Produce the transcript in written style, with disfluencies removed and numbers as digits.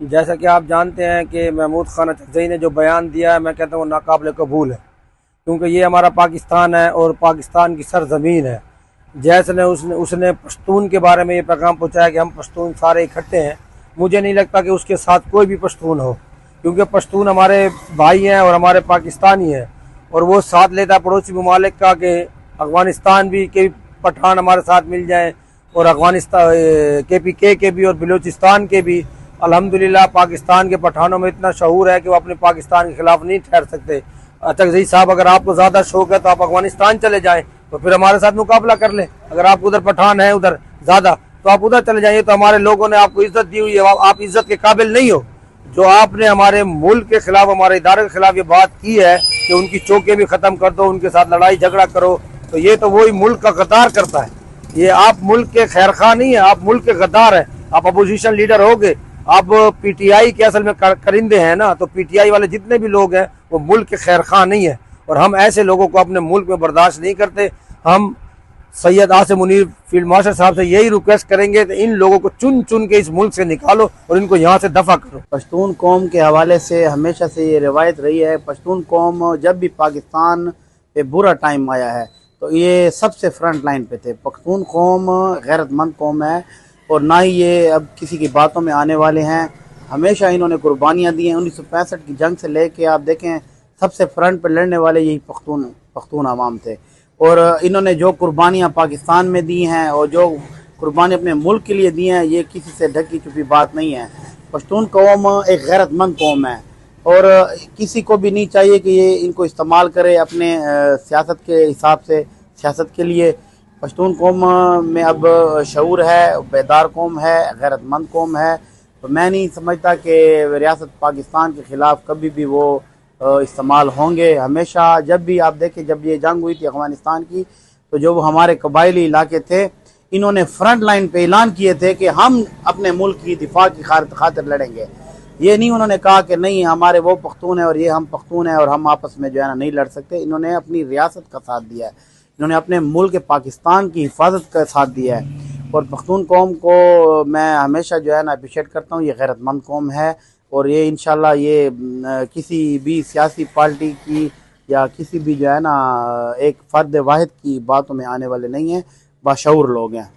जैसा कि आप जानते हैं कि महमूद खान अचकज़ई ने जो बयान दिया है, मैं कहता हूँ नाकाबिल कबूल है, क्योंकि ये हमारा पाकिस्तान है और पाकिस्तान की सरजमीन है। जैसे ने उसने उसने पश्तून के बारे में ये पैगाम पहुँचाया कि हम पश्तून सारे इकट्ठे हैं। मुझे नहीं लगता कि उसके साथ कोई भी पश्तून हो, क्योंकि पश्तून हमारे भाई हैं और हमारे पाकिस्तानी हैं। और वो साथ लेता है पड़ोसी ममालिक का कि अफ़गानिस्तान भी के पठान हमारे साथ मिल जाएँ, और अफ़गानिस्तान KPK के भी और बलूचिस्तान के भी। अल्हम्दुलिल्लाह पाकिस्तान के पठानों में इतना शऊर है कि वो अपने पाकिस्तान के खिलाफ नहीं ठहर सकते। अचकज़ई साहब, अगर आपको ज़्यादा शौक है तो आप अफगानिस्तान चले जाएं, तो फिर हमारे साथ मुकाबला कर लें। अगर आपको उधर पठान है उधर ज़्यादा, तो आप उधर चले जाइए। तो हमारे लोगों ने आपको इज्जत दी हुई है, आप इज्जत के काबिल नहीं हो। जो आपने हमारे मुल्क के खिलाफ, हमारे इदारे के खिलाफ ये बात की है कि उनकी चौकें भी ख़त्म कर दो, उनके साथ लड़ाई झगड़ा करो, तो ये तो वही मुल्क का गद्दार करता है। ये आप मुल्क के खैर खा नहीं है, आप मुल्क के गद्दार है। आप अपोजिशन लीडर हो गए, आप PTI के असल में करिंदे हैं ना। तो PTI वाले जितने भी लोग हैं वो मुल्क के खैर खा नहीं है, और हम ऐसे लोगों को अपने मुल्क में बर्दाश्त नहीं करते। हम सैयद आसिम मुनीर फील्ड मार्शल साहब से यही रिक्वेस्ट करेंगे कि इन लोगों को चुन चुन के इस मुल्क से निकालो और इनको यहाँ से दफा करो। पश्तून कौम के हवाले से हमेशा से ये रिवायत रही है, पश्तून कौम जब भी पाकिस्तान पे बुरा टाइम आया है तो ये सबसे फ्रंट लाइन पे थे। पश्तून कौम गैरतमंद कौम है और ना ही ये अब किसी की बातों में आने वाले हैं। हमेशा इन्होंने कुर्बानियाँ दी हैं। 1965 की जंग से लेके आप देखें सबसे फ्रंट पर लड़ने वाले यही पख्तून अवाम थे, और इन्होंने जो कुर्बानियाँ पाकिस्तान में दी हैं और जो कुर्बानी अपने मुल्क के लिए दी हैं, ये किसी से ढकी छुपी बात नहीं है। पश्तून कौम एक गैरतमंद कौम है और किसी को भी नहीं चाहिए कि ये इनको इस्तेमाल करे अपने सियासत के हिसाब से, सियासत के लिए। पश्तून कौम में अब शऊर है, बेदार कौम है, गैरतमंद कौम है। तो मैं नहीं समझता कि रियासत पाकिस्तान के ख़िलाफ़ कभी भी वो इस्तेमाल होंगे। हमेशा जब भी आप देखें, जब ये जंग हुई थी अफ़गानिस्तान की, तो जो हमारे कबायली इलाके थे, इन्होंने फ्रंट लाइन पे ऐलान किए थे कि हम अपने मुल्क की दिफा की खातिर लड़ेंगे। ये नहीं उन्होंने कहा कि नहीं हमारे वो पख्तून है और ये हम पख्तून हैं और हम आपस में जो है ना नहीं लड़ सकते। इन्होंने अपनी रियासत का साथ दिया है, इन्होंने अपने मुल्क पाकिस्तान की हिफाजत का साथ दिया है। और पख्तून कौम को मैं हमेशा जो है ना अप्रिशिएट करता हूँ। ये गैरतमंद कौम है और ये इंशाल्लाह ये किसी भी सियासी पार्टी की या किसी भी जो है ना एक फ़र्द वाहिद की बातों में आने वाले नहीं हैं। बाशऊर लोग हैं।